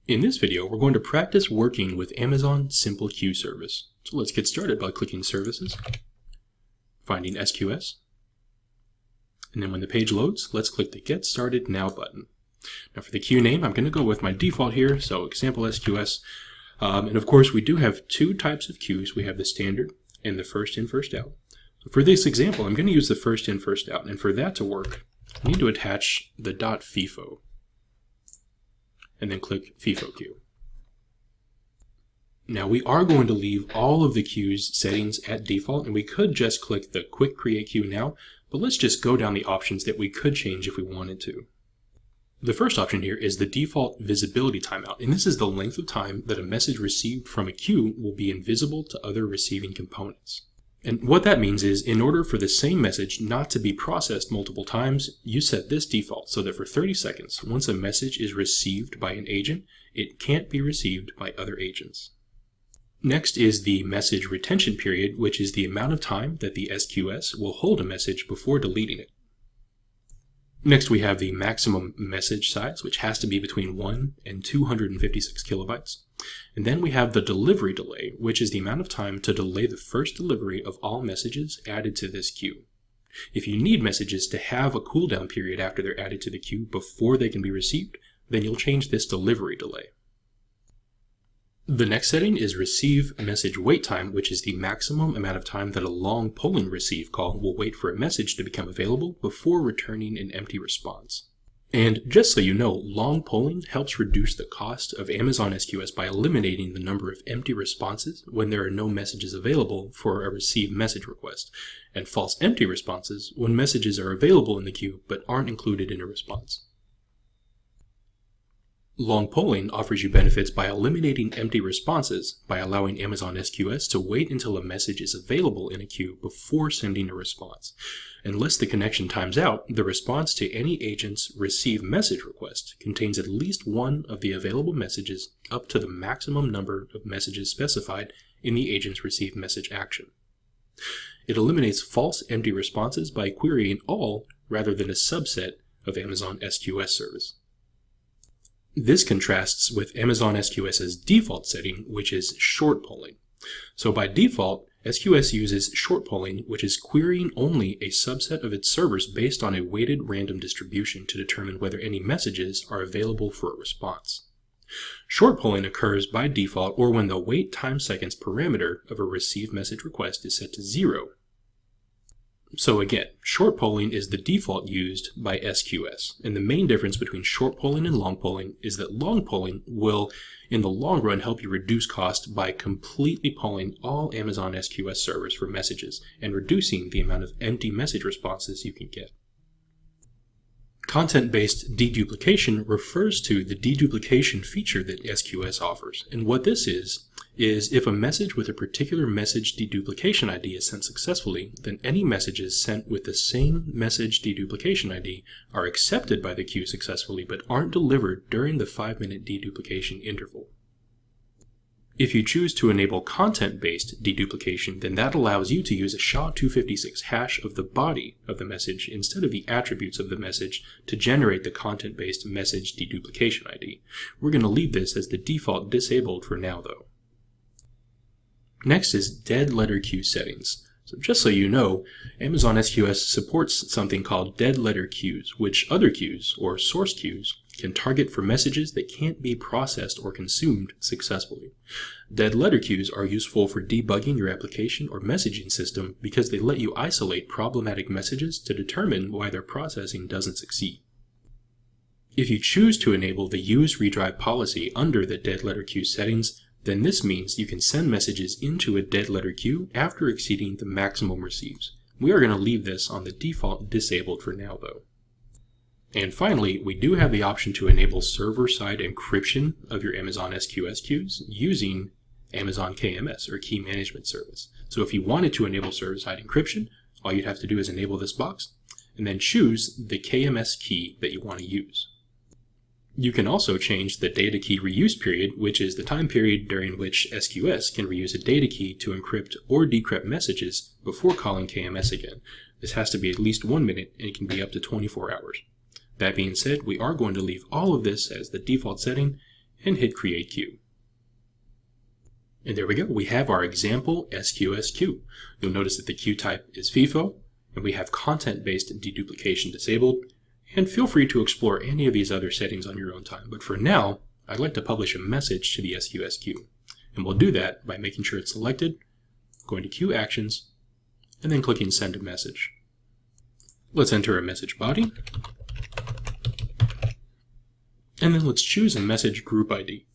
In this video, we're going to practice working with Amazon Simple Queue Service. So let's get started by clicking Services, finding SQS, and then when the page loads, let's click the Get Started Now button. Now for the queue name, I'm going to go with my default here, so example SQS. And of course, we do have two types of queues. We have the standard and the first in, first out. So for this example, I'm going to use the first in, first out, and for that to work, I need to attach the .FIFO. And then click FIFO queue. Now we are going to leave all of the queues settings at default, and we could just click the Quick Create Queue Now, but let's just go down the options that we could change if we wanted to. The first option here is the default visibility timeout, and this is the length of time that a message received from a queue will be invisible to other receiving components. And what that means is, in order for the same message not to be processed multiple times, you set this default so that for 30 seconds, once a message is received by an agent, it can't be received by other agents. Next is the message retention period, which is the amount of time that the SQS will hold a message before deleting it. Next, we have the maximum message size, which has to be between 1 and 256 kilobytes. And then we have the delivery delay, which is the amount of time to delay the first delivery of all messages added to this queue. If you need messages to have a cooldown period after they're added to the queue before they can be received, then you'll change this delivery delay. The next setting is receive message wait time, which is the maximum amount of time that a long polling receive call will wait for a message to become available before returning an empty response. And just so you know, long polling helps reduce the cost of Amazon SQS by eliminating the number of empty responses when there are no messages available for a receive message request, and false empty responses when messages are available in the queue but aren't included in a response. Long polling offers you benefits by eliminating empty responses by allowing Amazon SQS to wait until a message is available in a queue before sending a response. Unless the connection times out, the response to any agent's receive message request contains at least one of the available messages up to the maximum number of messages specified in the agent's receive message action. It eliminates false empty responses by querying all rather than a subset of Amazon SQS service. This contrasts with Amazon SQS's default setting, which is short polling. So by default, SQS uses short polling, which is querying only a subset of its servers based on a weighted random distribution to determine whether any messages are available for a response. Short polling occurs by default or when the wait time seconds parameter of a receive message request is set to 0. So again, short polling is the default used by SQS, and the main difference between short polling and long polling is that long polling will, in the long run, help you reduce cost by completely polling all Amazon SQS servers for messages and reducing the amount of empty message responses you can get. Content-based deduplication refers to the deduplication feature that SQS offers, and what this is if a message with a particular message deduplication ID is sent successfully, then any messages sent with the same message deduplication ID are accepted by the queue successfully but aren't delivered during the 5-minute deduplication interval. If you choose to enable content-based deduplication, then that allows you to use a SHA-256 hash of the body of the message instead of the attributes of the message to generate the content-based message deduplication ID. We're going to leave this as the default disabled for now, though. Next is dead letter queue settings. So just so you know, Amazon SQS supports something called dead letter queues, which other queues, or source queues, can target for messages that can't be processed or consumed successfully. Dead letter queues are useful for debugging your application or messaging system because they let you isolate problematic messages to determine why their processing doesn't succeed. If you choose to enable the use redrive policy under the dead letter queue settings, then this means you can send messages into a dead letter queue after exceeding the maximum receives. We are going to leave this on the default disabled for now, though. And finally, we do have the option to enable server-side encryption of your Amazon SQS queues using Amazon KMS, or Key Management Service. So if you wanted to enable server-side encryption, all you'd have to do is enable this box, and then choose the KMS key that you want to use. You can also change the data key reuse period, which is the time period during which SQS can reuse a data key to encrypt or decrypt messages before calling KMS again. This has to be at least 1 minute, and it can be up to 24 hours. That being said, we are going to leave all of this as the default setting, and hit Create Queue. And there we go. We have our example SQS queue. You'll notice that the queue type is FIFO, and we have content-based deduplication disabled. And feel free to explore any of these other settings on your own time. But for now, I'd like to publish a message to the SQS queue. And we'll do that by making sure it's selected, going to Queue Actions, and then clicking Send a Message. Let's enter a message body. And then let's choose a message group ID.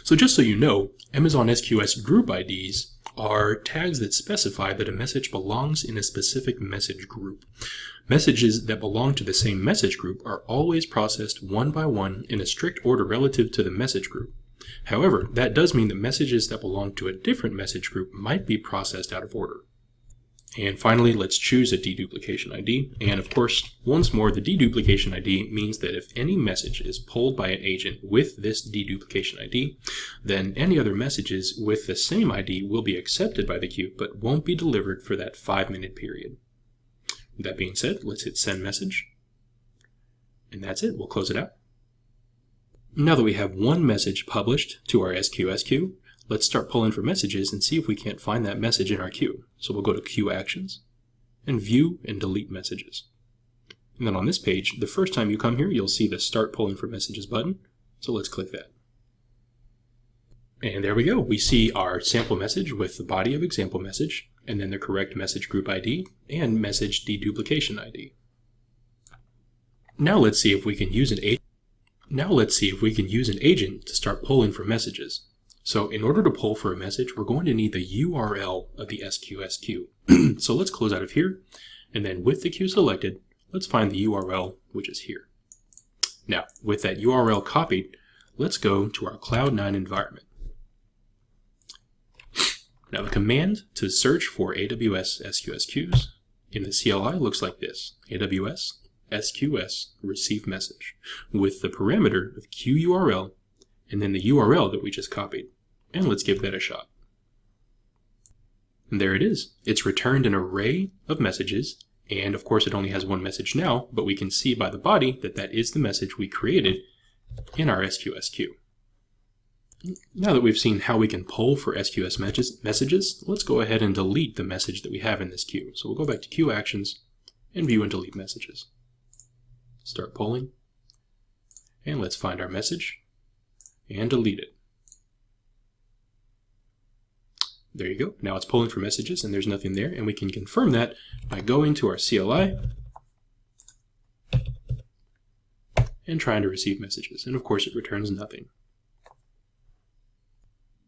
So just so you know, Amazon SQS group IDs are tags that specify that a message belongs in a specific message group. Messages that belong to the same message group are always processed one by one in a strict order relative to the message group. However, that does mean that messages that belong to a different message group might be processed out of order. And finally, let's choose a deduplication ID. And of course, once more, the deduplication ID means that if any message is pulled by an agent with this deduplication ID, then any other messages with the same ID will be accepted by the queue, but won't be delivered for that 5-minute period. That being said, let's hit Send Message. And that's it. We'll close it out. Now that we have one message published to our SQS queue, let's start pulling for messages and see if we can't find that message in our queue. So we'll go to Queue Actions and View and Delete Messages. And then on this page, the first time you come here, you'll see the Start Pulling for Messages button. So let's click that. And there we go. We see our sample message with the body of example message, and then the correct message group ID and message deduplication ID. Now let's see if we can use an agent to start pulling for messages. So in order to pull for a message, we're going to need the URL of the SQS queue. So let's close out of here, and then with the queue selected, let's find the URL, which is here. Now, with that URL copied, let's go to our Cloud9 environment. Now the command to search for AWS SQS queues in the CLI looks like this: AWS SQS receive message with the parameter of queue URL and then the URL that we just copied. And let's give that a shot. And there it is. It's returned an array of messages, and of course it only has one message now, but we can see by the body that that is the message we created in our SQS queue. Now that we've seen how we can pull for SQS messages, let's go ahead and delete the message that we have in this queue. So we'll go back to Queue Actions and View and Delete Messages. Start pulling, and let's find our message and delete it. There you go. Now it's pulling for messages and there's nothing there, and we can confirm that by going to our CLI and trying to receive messages, and of course it returns nothing.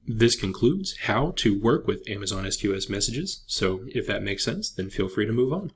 This concludes how to work with Amazon SQS messages, so if that makes sense, then feel free to move on.